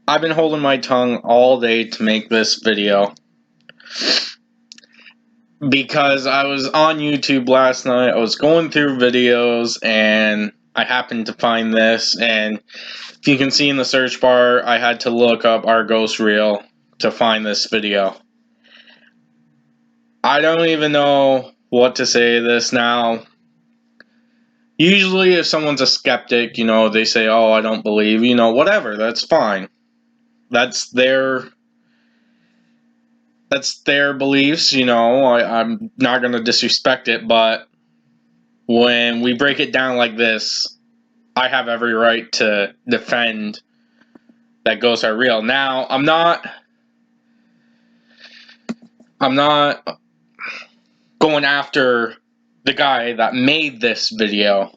I've been holding my tongue all day to make this video because I was on YouTube last night. I was going through videos and I happened to find this, and if you can see in the search bar, I had to look up our ghost reel to find this video. I don't even know what to say to this now. Usually if someone's a skeptic, they say, oh, I don't believe, whatever, that's fine. That's their beliefs, I'm not going to disrespect it, but when we break it down like this, I have every right to defend that ghosts are real. Now, I'm not going after the guy that made this video,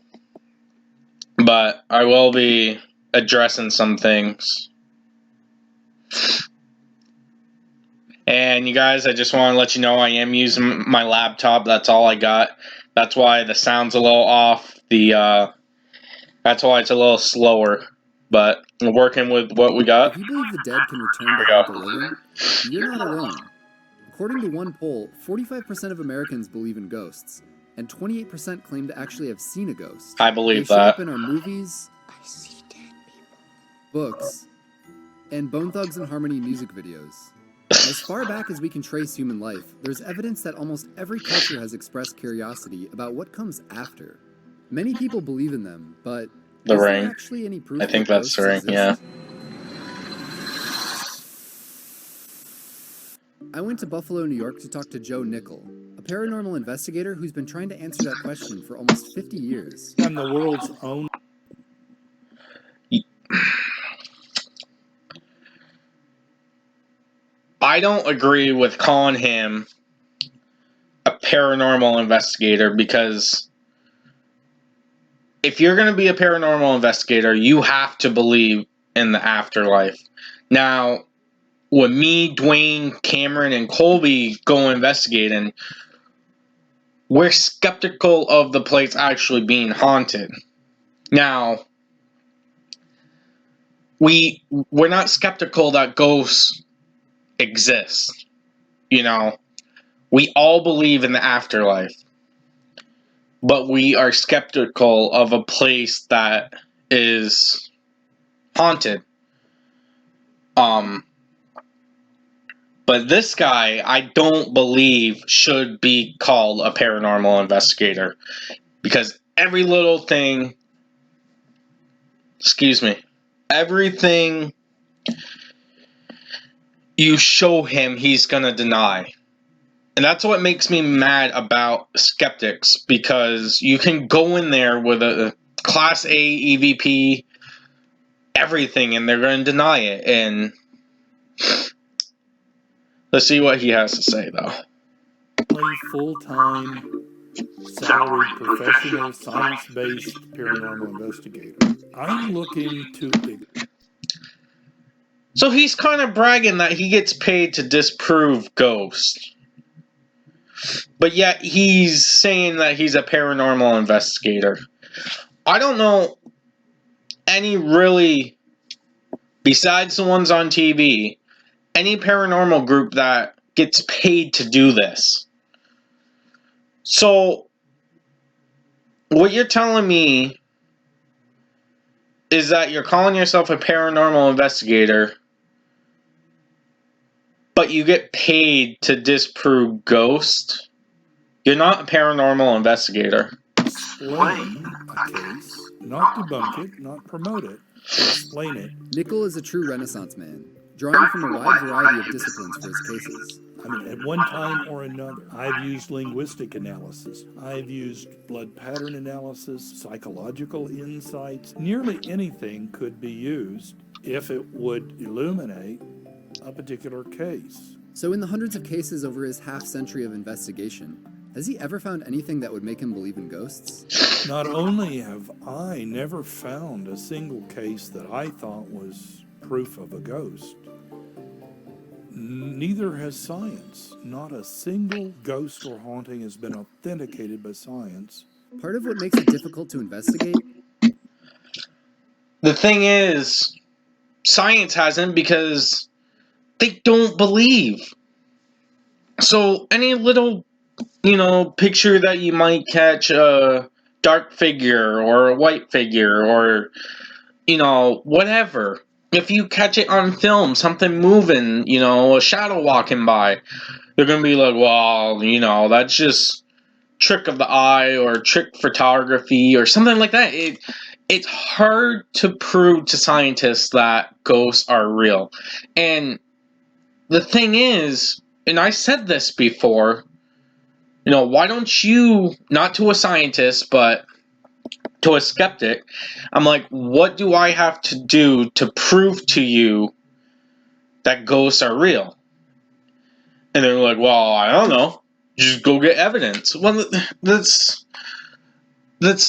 but I will be addressing some things. And you guys, I just want to let you know I am using my laptop. That's all I got. That's why the sound's a little off. That's why it's a little slower. But we're working with what we got. If you believe the dead can return to haunt the living, you're not alone. According to one poll, 45% of Americans believe in ghosts, and 28% claim to actually have seen a ghost. I believe they show that. up in our movies, books, and Bone Thugs and Harmony music videos. As far back as we can trace human life, there's evidence that almost every culture has expressed curiosity about what comes after. Many people believe in them, but The is ring. there actually any proof I think that that's the ghosts ring, exist? yeah. I went to Buffalo, New York to talk to Joe Nickel, a paranormal investigator who's been trying to answer that question for almost 50 years. I'm the world's own. I don't agree with calling him a paranormal investigator, because if you're going to be a paranormal investigator, you have to believe in the afterlife. Now, when me, Dwayne, Cameron, and Colby go investigating, we're skeptical of the place actually being haunted. Now, we're not skeptical that ghosts exist. We all believe in the afterlife, but we are skeptical of a place that is haunted. But this guy, I don't believe should be called a paranormal investigator, because every little thing, everything you show him, he's gonna deny. And that's what makes me mad about skeptics, because you can go in there with a Class A EVP, everything, and they're going to deny it. And let's see what he has to say, though. Full-time, salaried, professional, science-based paranormal investigator. I'm looking to... So he's kind of bragging that he gets paid to disprove ghosts. But yet he's saying that he's a paranormal investigator. I don't know any really, besides the ones on TV, any paranormal group that gets paid to do this. So, what you're telling me is that you're calling yourself a paranormal investigator, but you get paid to disprove ghosts? You're not a paranormal investigator. Explain a case, not debunk it, not promote it, explain it. Nickel is a true Renaissance man, drawing from a wide variety of disciplines for his cases. I mean, at one time or another, I've used linguistic analysis. I've used blood pattern analysis, psychological insights. Nearly anything could be used if it would illuminate a particular case. So in the hundreds of cases over his half-century of investigation, has he ever found anything that would make him believe in ghosts? Not only have I never found a single case that I thought was proof of a ghost, neither has science. Not a single ghost or haunting has been authenticated by science. Part of what makes it difficult to investigate? The thing is, science hasn't because they don't believe. So any little, picture that you might catch, a dark figure or a white figure or, whatever. If you catch it on film, something moving, a shadow walking by, they're going to be like, well, that's just trick of the eye or trick photography or something like that. It's hard to prove to scientists that ghosts are real. And the thing is, and I said this before, why don't you, not to a scientist, but to a skeptic, I'm like, what do I have to do to prove to you that ghosts are real? And they're like, well, I don't know. Just go get evidence. Well, that's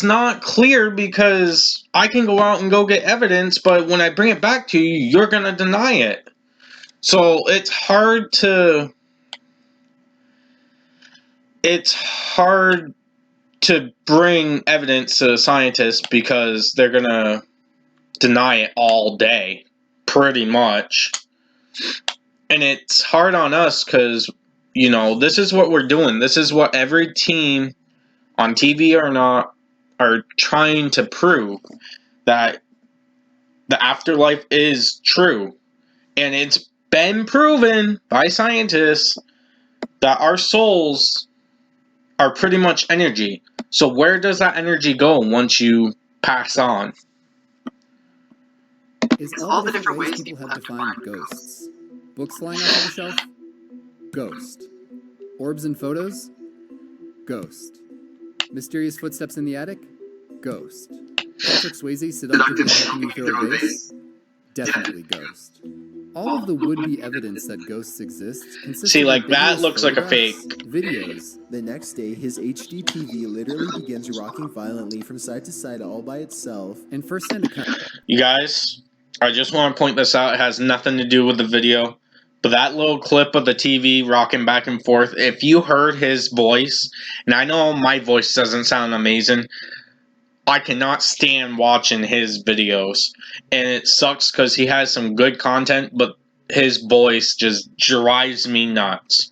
not clear because I can go out and go get evidence, but when I bring it back to you, you're going to deny it. So it's hard to bring evidence to scientists because they're going to deny it all day, pretty much. And it's hard on us because, this is what we're doing. This is what every team, on TV or not, are trying to prove, that the afterlife is true. And it's been proven by scientists that our souls are pretty much energy. So where does that energy go once you pass on? Is all the different ways people have defined ghosts. Books lying off of the shelf? Ghost. Orbs and photos? Ghost. Mysterious footsteps in the attic? Ghost. Patrick Swayze seductively helping you throw a vase? Definitely ghost. All of the would-be evidence that ghosts exist consists See, of like, that looks like a fake. Videos. The next day, his HD TV literally begins rocking violently from side to side all by itself. And first-hand account. You guys, I just want to point this out. It has nothing to do with the video. But that little clip of the TV rocking back and forth, if you heard his voice, and I know my voice doesn't sound amazing, I cannot stand watching his videos. And it sucks because he has some good content, but his voice just drives me nuts.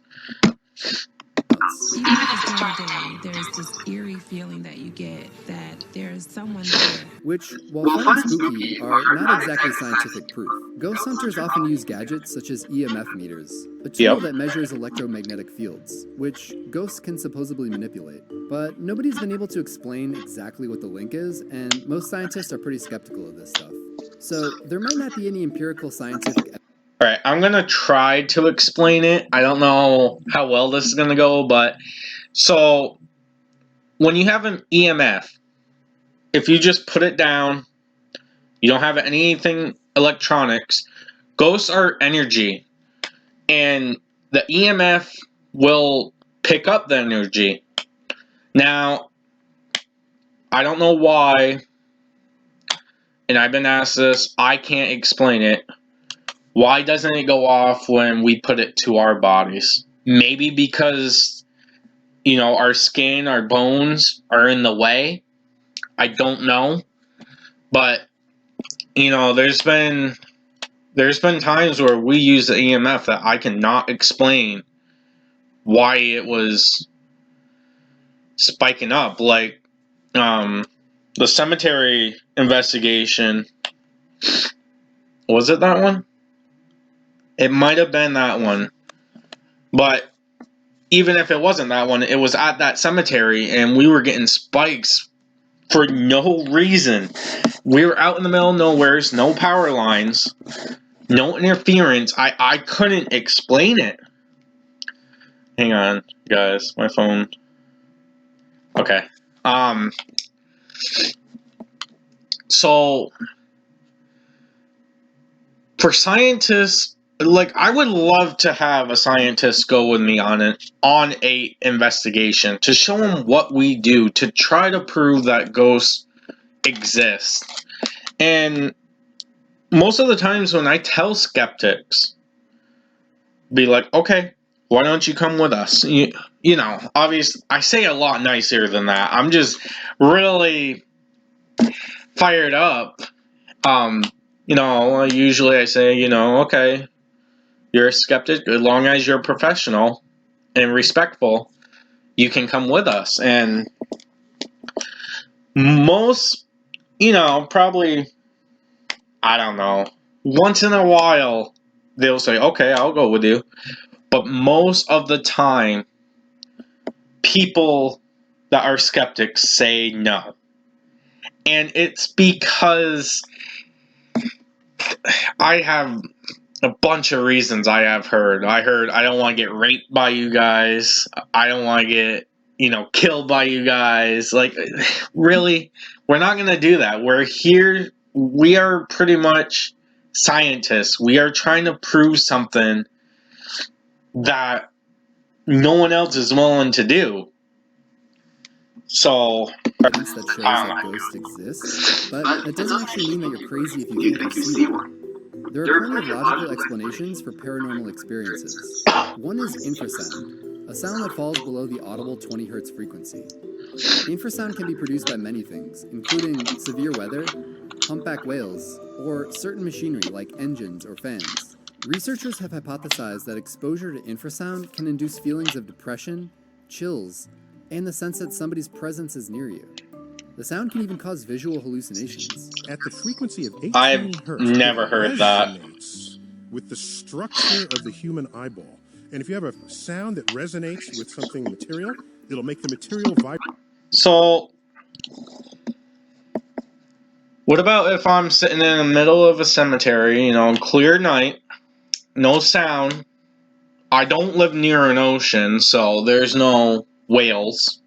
Even if during the day, there's this eerie feeling that you get that there's someone there. Which, while fun and spooky, are not exactly scientific proof. Ghost hunters often use gadgets such as EMF meters, a tool that measures electromagnetic fields, which ghosts can supposedly manipulate. But nobody's been able to explain exactly what the link is, and most scientists are pretty skeptical of this stuff. So there might not be any empirical scientific evidence. Alright, I'm going to try to explain it. I don't know how well this is going to go, but... So, when you have an EMF, if you just put it down, you don't have anything electronics, ghosts are energy. And the EMF will pick up the energy. Now, I don't know why, and I've been asked this, I can't explain it. Why doesn't it go off when we put it to our bodies? Maybe because, our skin, our bones are in the way. I don't know. But, there's been times where we use the EMF that I cannot explain why it was spiking up. Like, the cemetery investigation. Was it that one? It might have been that one. But even if it wasn't that one, it was at that cemetery and we were getting spikes for no reason. We were out in the middle of nowhere, no power lines, no interference. I couldn't explain it. Hang on, guys. My phone. Okay. So, for scientists, like, I would love to have a scientist go with me on a investigation to show them what we do to try to prove that ghosts exist. And most of the times when I tell skeptics, be like, okay, why don't you come with us? Obviously, I say a lot nicer than that. I'm just really fired up. Usually I say, okay, you're a skeptic, as long as you're professional and respectful, you can come with us. And most, probably, I don't know, once in a while, they'll say, okay, I'll go with you. But most of the time, people that are skeptics say no. And it's because I have a bunch of reasons I have heard. I don't want to get raped by you guys. I don't want to get, killed by you guys. Like, really? We're not going to do that. We're here. We are pretty much scientists. We are trying to prove something that no one else is willing to do. So, Evidence that shows that ghosts exist, but that doesn't actually mean that you're crazy if you think you see one. There are plenty of logical explanations for paranormal experiences. One is infrasound, a sound that falls below the audible 20 Hz frequency. Infrasound can be produced by many things, including severe weather, humpback whales, or certain machinery like engines or fans. Researchers have hypothesized that exposure to infrasound can induce feelings of depression, chills, and the sense that somebody's presence is near you. The sound can even cause visual hallucinations. At the frequency of 18 I've hertz, never it heard that. resonates with the structure of the human eyeball. And if you have a sound that resonates with something material, it'll make the material vibrate. So, what about if I'm sitting in the middle of a cemetery, clear night, no sound. I don't live near an ocean, so there's no whales,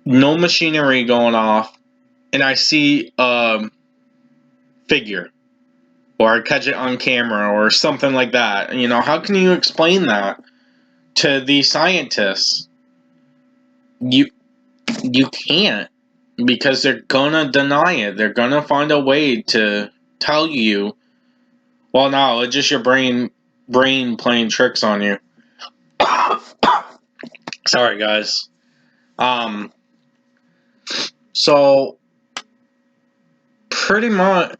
no machinery going off, and I see a figure, or I catch it on camera, or something like that. How can you explain that to the scientists? You can't, because they're gonna deny it. They're gonna find a way to tell you, well, no, it's just your brain playing tricks on you. Sorry, guys. So, pretty much,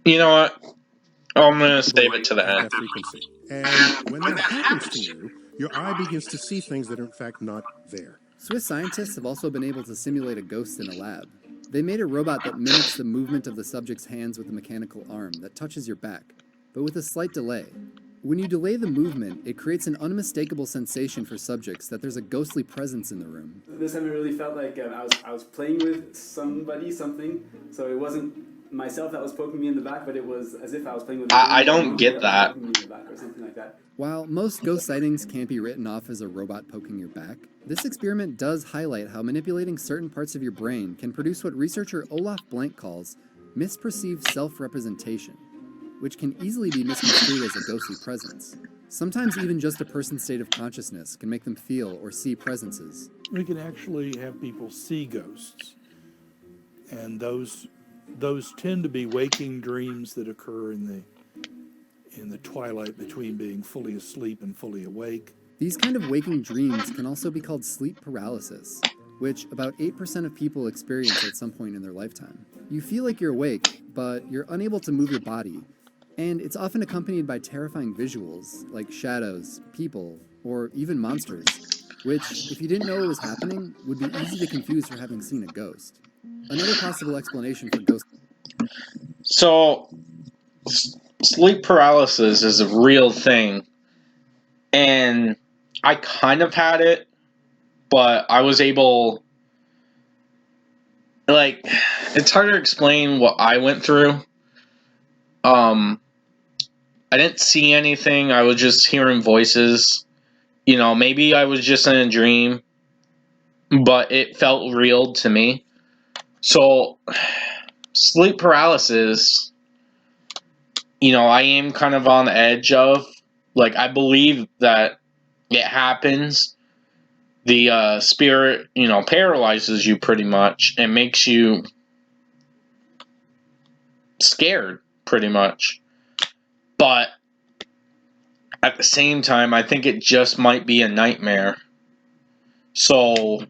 you know what? I'm going to save it to the end. That frequency. And when that happens to you, your eye begins to see things that are in fact not there. Swiss scientists have also been able to simulate a ghost in a lab. They made a robot that mimics the movement of the subject's hands with a mechanical arm that touches your back, but with a slight delay. When you delay the movement, it creates an unmistakable sensation for subjects that there's a ghostly presence in the room. This time it really felt like I was playing with something, so it wasn't myself that was poking me in the back, but it was as if I was playing with I don't get that. poking me in the back or something like that. While most ghost sightings can't be written off as a robot poking your back, this experiment does highlight how manipulating certain parts of your brain can produce what researcher Olaf Blank calls misperceived self-representation, which can easily be misconstrued as a ghostly presence. Sometimes even just a person's state of consciousness can make them feel or see presences. We can actually have people see ghosts, and those tend to be waking dreams that occur in the twilight between being fully asleep and fully awake. These kind of waking dreams can also be called sleep paralysis, which about 8% of people experience at some point in their lifetime. You feel like you're awake, but you're unable to move your body, and it's often accompanied by terrifying visuals like shadows, people, or even monsters, which, if you didn't know it was happening, would be easy to confuse for having seen a ghost. Another possible explanation for ghosts. So, sleep paralysis is a real thing, and I kind of had it, but I was able, it's hard to explain what I went through. I didn't see anything, I was just hearing voices. Maybe I was just in a dream, but it felt real to me. So, sleep paralysis, I am kind of on the edge of, I believe that it happens. The spirit, paralyzes you pretty much and makes you scared, pretty much. But at the same time, I think it just might be a nightmare. So,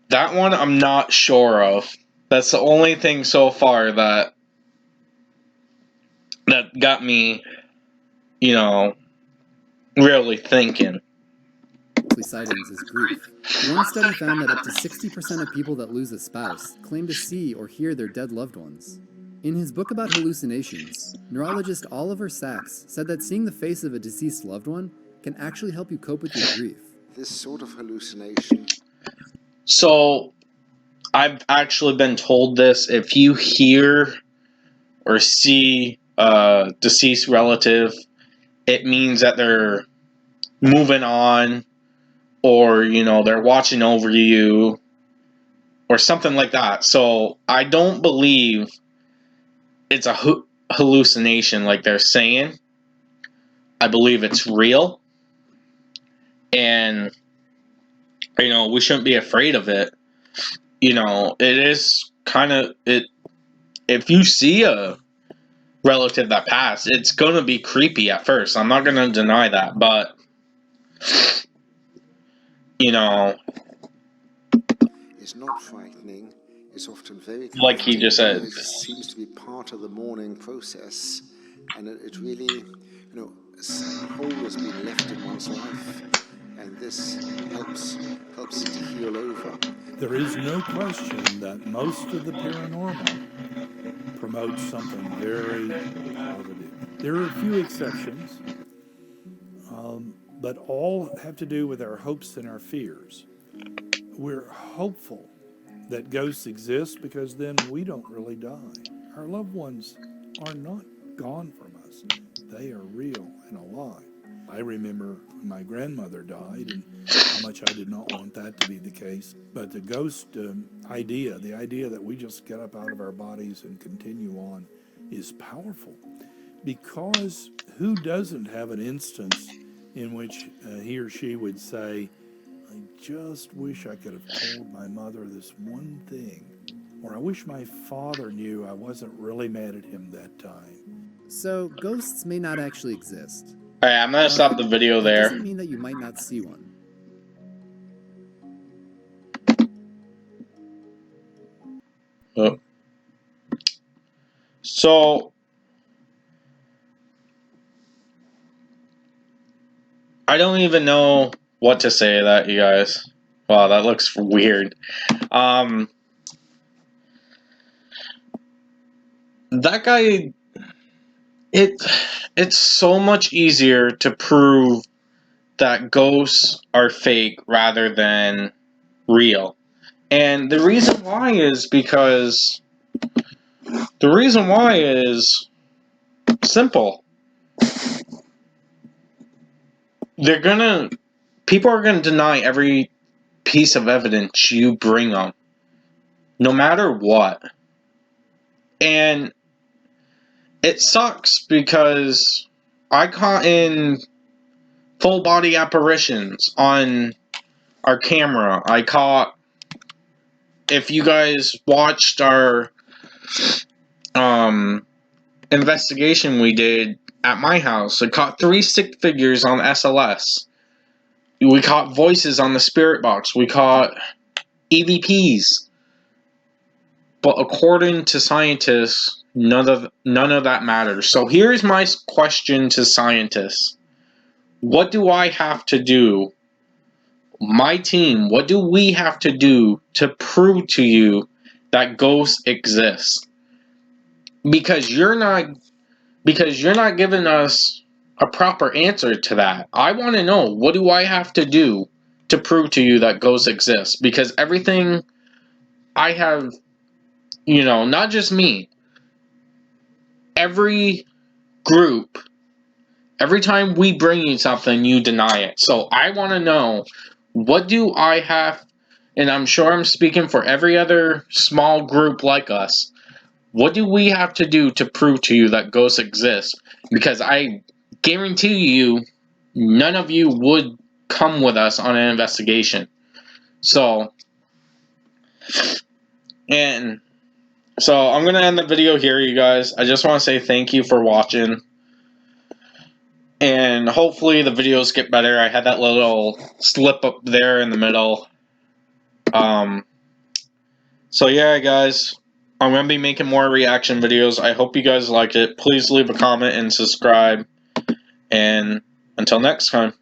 that one I'm not sure of. That's the only thing so far that that got me, you know, really thinking. Sightings is grief. One study found that up to 60% of people that lose a spouse claim to see or hear their dead loved ones. In his book about hallucinations, neurologist Oliver Sacks said that seeing the face of a deceased loved one can actually help you cope with your grief. This sort of hallucination. So, I've actually been told this. If you hear or see a deceased relative, it means that they're moving on, or, you know, they're watching over you, or something like that. So, I don't believe it's a hallucination like they're saying. I believe it's real. And, you know, we shouldn't be afraid of it. You know, it is kind of, if you see a relative that passed, it's going to be creepy at first. I'm not going to deny that. But, you know, It's not frightening. It's often very comforting. like he just said. It seems to be part of the mourning process, and it really, you know, a hole has been left in one's life, and this helps it to heal over. There is no question that most of the paranormal promotes something very positive. There are a few exceptions, but all have to do with our hopes and our fears. We're hopeful that ghosts exist because then we don't really die. Our loved ones are not gone from us. They are real and alive. I remember my grandmother died and how much I did not want that to be the case. But the ghost idea, the idea that we just get up out of our bodies and continue on, is powerful. Because who doesn't have an instance in which he or she would say, I just wish I could have told my mother this one thing. Or I wish my father knew I wasn't really mad at him that time. So, ghosts may not actually exist. Alright, I'm going to stop the video That there. doesn't mean that you might not see one. Oh. So, I don't even know what to say to that, you guys. Wow, that looks weird. That guy, it's so much easier to prove that ghosts are fake rather than real. And the reason why is because simple. People are gonna deny every piece of evidence you bring them, no matter what. And it sucks because I caught in full body apparitions on our camera. I caught, if you guys watched our investigation we did at my house, I caught 3 stick figures on SLS. We caught voices on the spirit box. We caught EVPs. But according to scientists, none of that matters. So here's my question to scientists. What do I have to do? My team, what do we have to do to prove to you that ghosts exist? Because you're not giving us a proper answer to that. I want to know, what do I have to do to prove to you that ghosts exist? Because everything I have, you know, not just me, every group, every time we bring you something, you deny it. So I want to know, what do I have, and I'm sure I'm speaking for every other small group like us, what do we have to do to prove to you that ghosts exist? Because I guarantee you, none of you would come with us on an investigation. So, I'm going to end the video here, you guys. I just want to say thank you for watching. And hopefully the videos get better. I had that little slip up there in the middle. So yeah, guys. I'm going to be making more reaction videos. I hope you guys like it. Please leave a comment and subscribe. And until next time.